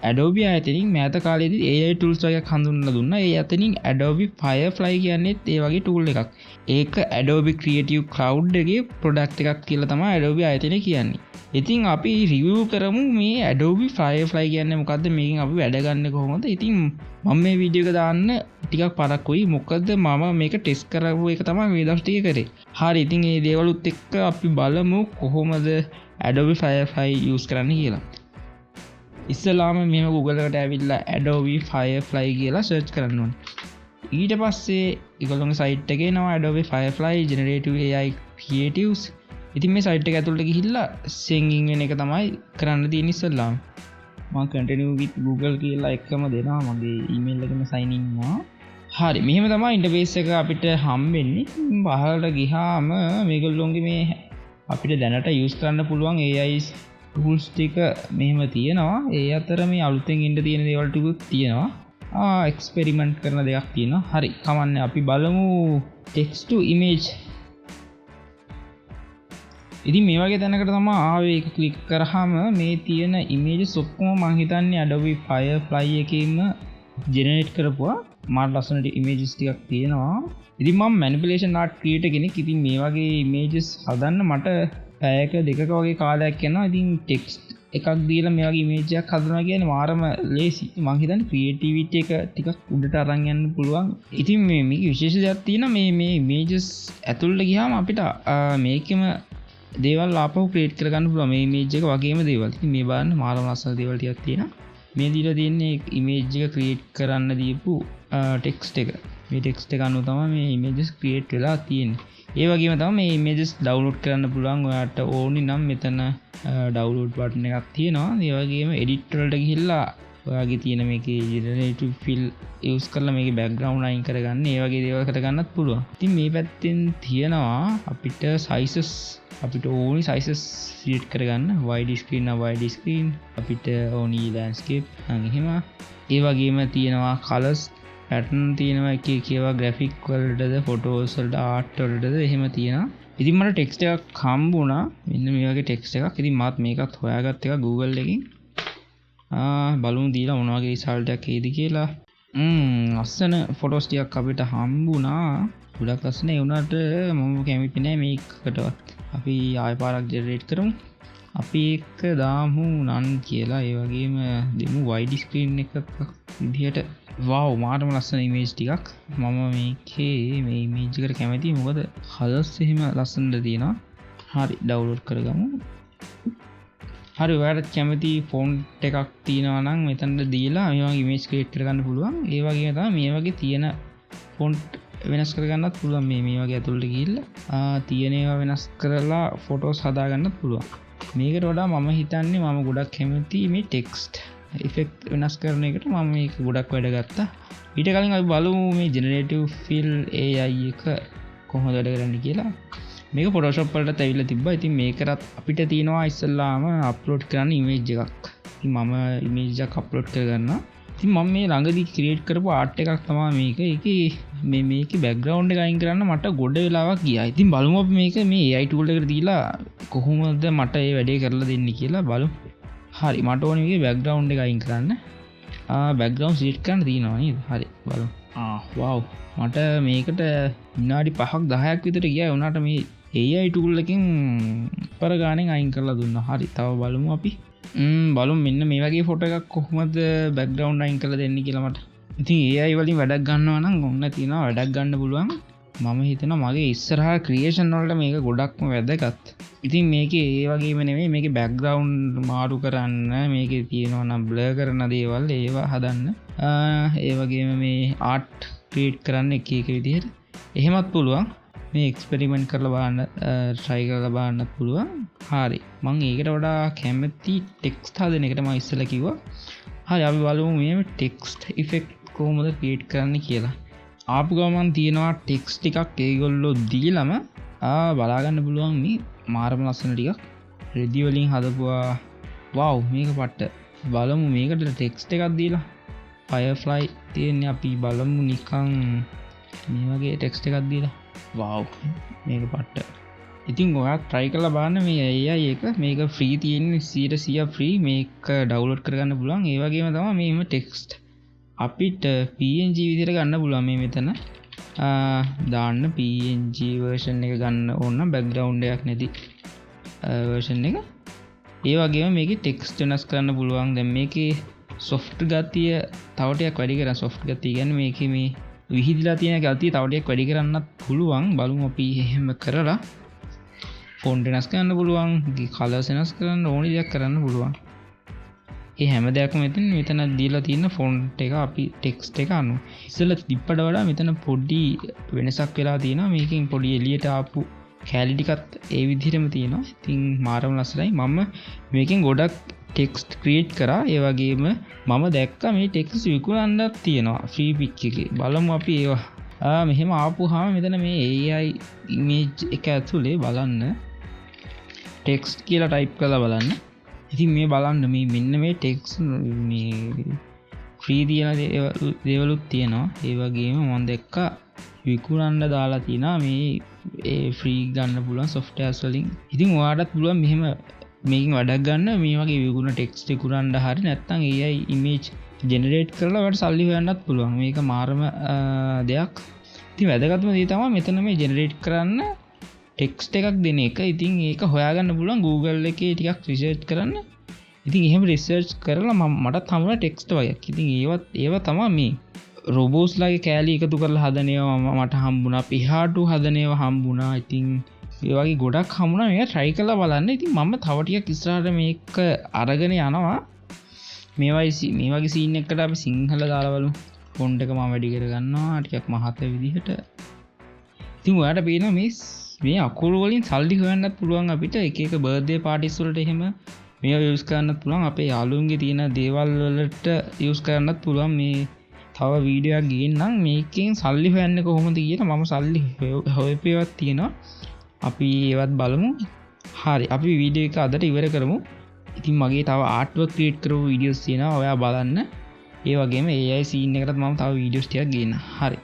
Adobe ආයතනින් මෑත කාලේදී AI tools වගේක් හඳුන්වලා දුන්නා. ඒ අතරින් Adobe Firefly කියන්නේත් ඒ වගේ tool එකක්. ඒක Adobe Creative Cloud එකේ product එකක් කියලා තමයි Adobe ආයතනය කියන්නේ. ඉතින් අපි review කරමු මේ Adobe Firefly කියන්නේ මොකද්ද, මේකෙන් අපි වැඩ ගන්න කොහොමද. ඉතින් මම මේ වීඩියෝ එක දාන්න ටිකක් පරක්කුයි. මොකද මම මේක ටෙස්ට් කරපු එක තමයි මේ දවස් ටික කරේ. හරි, ඉතින් මේ දේවලුත් එක්ක අපි බලමු කොහොමද Adobe Firefly use කරන්න කියලා. ඉස්සලාම මෙම Google එකට ඇවිල්ලා Adobe Firefly කියලා search කරන්න ඕනේ. ඊට පස්සේ ඒගොල්ලෝගේ site එකේ එනවා Adobe Firefly Generative AI Creatives. ඉතින් මේ site එක ඇතුළට ගිහිල්ලා singing වෙන එක තමයි කරන්න තියෙන්නේ ඉස්සලාම. මම continue with Google කියලා එකම දෙනවා. මගේ email එකෙන් sign in වෙනවා. හරි, මෙහෙම තමයි interface එක අපිට හම්බෙන්නේ. පහළට ගියාම මේගොල්ලෝගේ මේ අපිට දැනට use කරන්න පුළුවන් AI tools ටික මෙහෙම තියෙනවා. ඒ අතර මේ අලුතෙන් ඉන්න තියෙන දේවල් ටිකුත් තියෙනවා. එක්ස්පෙරිමන්ට් කරන දෙයක් තියෙනවා. හරි, කමන්නේ අපි බලමු text to image. ඉතින් මේ වගේ තැනකට තමයි ආවේ. ඒක ක්ලික් කරාම මේ තියෙන images ඔක්කොම මම හිතන්නේ Adobe Firefly එකේම generate කරපුවා. මාත් ලස්සනට images ටිකක් තියෙනවා. ඉතින් මම manipulation art creator කෙනෙක්. ඉතින් මේ වගේ images හදන්න මට පැයක දෙකක වගේ කාලයක් යනවා. ඉතින් ටෙක්ස්ට් එකක් දීලා මේ වගේ ඉමේජ් එකක් හදනවා කියන්නේ මාරම ලේසි. මම හිතන්නේ ක්‍රියේටිවිටි එක ටිකක් උඩට අරන් යන්න පුළුවන්. ඉතින් මේක විශේෂ දෙයක් තියෙනවා. මේ ඉමේජස් ඇතුළට ගියාම අපිට මේකෙම දේවල් ආපහු ක්‍රියේට් කරගන්න පුළුවන්. මේ ඉමේජ් එක වගේම දේවල්. ඉතින් මේ බලන්න මාරම ලස්සන දේවල් ටිකක් තියෙනවා. මේ දීලා තියෙන්නේ ඉමේජ් එක ක්‍රියේට් කරන්න දීපු ටෙක්ස්ට් එක. මේ ටෙක්ස්ට් එක අනුව තමයි මේ ඉමේජස් ක්‍රියේට් වෙලා තියෙන්නේ. ඒ වගේම තමයි මේ ඉමේජස් ඩවුන්ලෝඩ් කරන්න පුළුවන්. ඔයාලට ඕනි නම් මෙතන ඩවුන්ලෝඩ් බටන් එකක් තියෙනවා. ඒ වගේම එඩිට් වලට ගිහිල්ලා ඔයාගේ තියෙන මේකේ ජෙනරේටිව් ෆිල් යූස් කරලා මේකේ බෑග්ග්‍රවුන්ඩ් අයින් කරගන්න, ඒ වගේ දේවල් කරගන්නත් පුළුවන්. ඉතින් මේ පැත්තෙන් තියෙනවා අපිට sizes, අපිට ඕනි sizes සිලෙක්ට් කරගන්න. wide screen නම් wide screen, අපිට ඕනි landscape නම් එහෙම. ඒ වගේම තියෙනවා colors, පැටර්න් තියෙනවා, එක එක ඒවා ග්‍රැෆික් වලටද ෆොටෝස් වලට ආර්ට් වලටද එහෙම තියෙනවා. ඉතින් මට ටෙක්ස්ට් එකක් හම්බුණා. මෙන්න මේ වගේ ටෙක්ස්ට් එකක්. ඉතින් මාත් මේකත් හොයාගත්ත එක Google එකකින්. බලමු දීලා මොන වගේ රිසල්ට් එකක් එයිද කියලා. ලස්සන ෆොටෝස් ටිකක් අපිට හම්බුණා. ගොඩක් ලස්සන. ඒ වුණාට මම කැමති නෑ මේකටවත්. අපි ආයෙ පාරක් ජෙනරේට් කරමු. අපි එක දාමු නන් කියලා. ඒ වගේම දෙමු wide screen එකක් විදිහට. wow, මාරම ලස්සන ඉමේජ් ටිකක්. මම මේකේ මේ ඉමේජ් එකට කැමතියි. මොකද කලර්ස් එහෙම ලස්සනට තියෙනවා. හරි, ඩවුන්ලෝඩ් කරගමු. හරි, ඔයාලට කැමති ෆොන්ට් එකක් තියෙනවා නම් මෙතනට දීලා මේ වගේ ඉමේජ් ක්‍රියේට් කරගන්න පුළුවන්. ඒ වගේම තමයි මේ වගේ තියෙන ෆොන්ට් වෙනස් කරගන්නත් පුළුවන්. මේ වගේ ඇතුළට ගිහිල්ලා තියෙන ඒවා වෙනස් කරලා ෆොටෝස් හදාගන්නත් පුළුවන්. මේකට වඩා මම හිතන්නේ මම ගොඩක් කැමති මේ ටෙක්ස්ට් ඉෆෙක්ට් වෙනස් කරන එකට. මම මේක ගොඩක් වැඩ ගත්තා. ඊට කලින් අපි බලමු මේ ජෙනරේටිව් ෆිල් AI එක කොහොමද වැඩ කරන්නේ කියලා. මේක Photoshop වලට ඇවිල්ලා තිබ්බා. ඉතින් මේකටත් අපිට තියෙනවා ඉස්සෙල්ලාම අප්ලෝඩ් කරන්න ඉමේජ් එකක්. ඉතින් මම ඉමේජ් එකක් අප්ලෝඩ් කරගන්නවා. ඉතින් මම මේ ළඟදී ක්‍රියේට් කරපු ආර්ට් එකක් තමයි මේක. ඒකේ මේකේ බෑග්ග්‍රවුන්ඩ් එක අයින් කරන්න මට ගොඩ වෙලාවක් ගියා. ඉතින් බලමු අපි මේක මේ AI tool එකට දීලා කොහොමද මට මේ වැඩේ කරලා දෙන්නේ කියලා බලමු. හරි, මට ඕනේ මේකේ බෑග්ග්‍රවුන්ඩ් එක අයින් කරන්න. බෑග්ග්‍රවුන්ඩ් සිලෙක්ට් කරන්න තියෙනවා නේද? හරි, බලමු. wow, මට මේකට විනාඩි 5ක් 10ක් විතර ගියා. උනාට මේ AI tool එකෙන් පර ගානෙන් අයින් කරලා දුන්නා. හරි, තව බලමු අපි. බලමු මෙන්න මේ වගේ ෆොටෝ එකක් කොහොමද බෑග්ග්‍රවුන්ඩ් අයින් කරලා දෙන්නේ කියලා මට. ඉතින් AI වලින් වැඩක් ගන්නවා නම් ඔන්න තියෙනවා වැඩක් ගන්න පුළුවන්. මම හිතනවා මගේ ඉස්සරහා ක්‍රියේෂන් වලට මේක ගොඩක්ම වැදගත්. ඉතින් මේකේ ඒ වගේම නෙමෙයි, මේකේ බෑග්ග්‍රවුන්ඩ් මාරු කරන්න, මේකේ තියෙනවා නම් බ්ලර් කරන දේවල් ඒවා හදන්න, ඒ වගේම මේ ආර්ට් ක්‍රියේට් කරන්න එක එක විදිහට එහෙමත් පුළුවන්. මේ එක්ස්පෙරිමන්ට් කරලා බලන්න, try කරලා බලන්නත් පුළුවන්. හරි, මම ඒකට වඩා කැමති ටෙක්ස්ට් හදන එකට මම ඉස්සෙල්ලා කිව්වා. හරි, අපි බලමු මේ ටෙක්ස්ට් ඉෆෙක්ට් කොහොමද ක්‍රියේට් කරන්න කියලා. ආපු ගමන් තියෙනවා ටෙක්ස්ට් ටිකක් ඒගොල්ලෝ දීලම බලාගන්න පුළුවන්. මේ මාරම ලස්සන ටිකක් රෙදි වලින් හදපුවා. wow, මේක පට්ට. බලමු මේකට ටෙක්ස්ට් එකක් දීලා Firefly තියෙන්නේ. අපි බලමු නිකන් මේ වගේ ටෙක්ස්ට් එකක් දීලා. wow, මේක පට්ට. ඉතින් ඔයා try කරලා බලන්න මේ AI එක මේක free තියෙන්නේ 100% free මේක download කරගන්න පුළුවන්. ඒ වගේම තමයි මේම text අපිට PNG විදිහට ගන්න පුළුවන් මේ මෙතන. දාන්න PNG version එක ගන්න ඕන නම් background එකක් නැති version එක. ඒ වගේම මේකේ text වෙනස් කරන්න පුළුවන්. දැන් මේකේ soft ගතිය තව ටිකක් වැඩි කරන්න soft ගතිය කියන්නේ මේකේ මේ විහිදලා තියෙන ගතිය තව ටිකක් වැඩි කරන්නත් පුළුවන්. බලමු අපි එහෙම කරලා font වෙනස් කරන්න පුළුවන්, colors වෙනස් කරන්න ඕනි දෙයක් කරන්න පුළුවන්. ඒ හැම දෙයක්ම මෙතන දීලා තියෙන font එක අපි text එක අනුව. ඉස්සෙල්ලා තිබ්බට වඩා මෙතන පොඩි වෙනසක් වෙලා තියෙනවා. මේකෙන් පොඩි එළියට ආපු කැලි ටිකත් ඒ විදිහටම තියෙනවා. ඉතින් මාරම ලස්සනයි. මම මේකෙන් ගොඩක් text create කරා. ඒ වගේම මම දැක්කා මේ text විකුණන්නත් තියෙනවා free pick එකේ. බලමු අපි ඒවා. මෙහෙම ආපුවාම මෙතන මේ AI image එක ඇතුලේ බලන්න text කියලා type කරලා බලන්න. ඉතින් මේ බලන්න මේ මෙන්න මේ text මේ free තියෙන දේවලුත් තියෙනවා. ඒ වගේම මම දැක්කා විකුණන්න දාලා තියෙනවා මේ free ගන්න පුළුවන් softwares වලින්. ඉතින් ඔයාලටත් පුළුවන් මෙහෙම මේකෙන් වැඩක් ගන්න මේ වගේ විකුණන text විකුණන්න හරි නැත්නම් AI image generate කරලා ඔයාලට සල්ලි හොයන්නත් පුළුවන්. මේක මාරම දෙයක්. ඉතින් වැදගත්ම දේ තමයි මෙතන මේ generate කරන්න text එකක් දෙන එක. ඉතින් ඒක හොයාගන්න පුළුවන් Google එකේ ටිකක් research කරන්න. ඉතින් එහෙම research කරලා මටත් හම්බුණා text වගේක්. ඉතින් ඒවා තමයි මේ robots ලාගේ කැලි එකතු කරලා හදන ඒවා මට හම්බුණා. පිහාටු හදන ඒවා හම්බුණා. ඉතින් ඒ වගේ ගොඩක් හම්බුණා. මේක try කරලා බලන්න. ඉතින් මම තව ටිකක් ඉස්සරහට මේක අරගෙන යනවා. මේ වගේ scene එකකට අපි සිංහල දාලා බලමු. font එක මම වැඩි කර ගන්නවා ටිකක් මහත විදිහට. ඉතින් ඔයාලට පේනවා මේ අකුරු වලින් සල්ලි හොයන්නත් පුළුවන් අපිට. එක එක බර්ත්ඩේ පාටිස් වලට එහෙම මේවා යූස් කරන්නත් පුළුවන්. අපේ යාළුවන්ගේ තියෙන දේවල් වලට යූස් කරන්නත් පුළුවන්. මේ තව වීඩියෝ එකක් ගේන්නම් මේකෙන් සල්ලි හොයන්නේ කොහොමද කියලා මම සල්ලි හොයපේවත් තියෙනවා. අපි ඒවත් බලමු. හරි අපි වීඩියෝ එක අදට ඉවර කරමු. ඉතින් මගේ තව ආර්ට් වර්ක් ක්‍රියේට් කරපු වීඩියෝස් තියෙනවා. ඔයා බලන්න. ඒ වගේම AI scene එකකට මම තව වීඩියෝස් ටිකක් ගේන්න. හරි.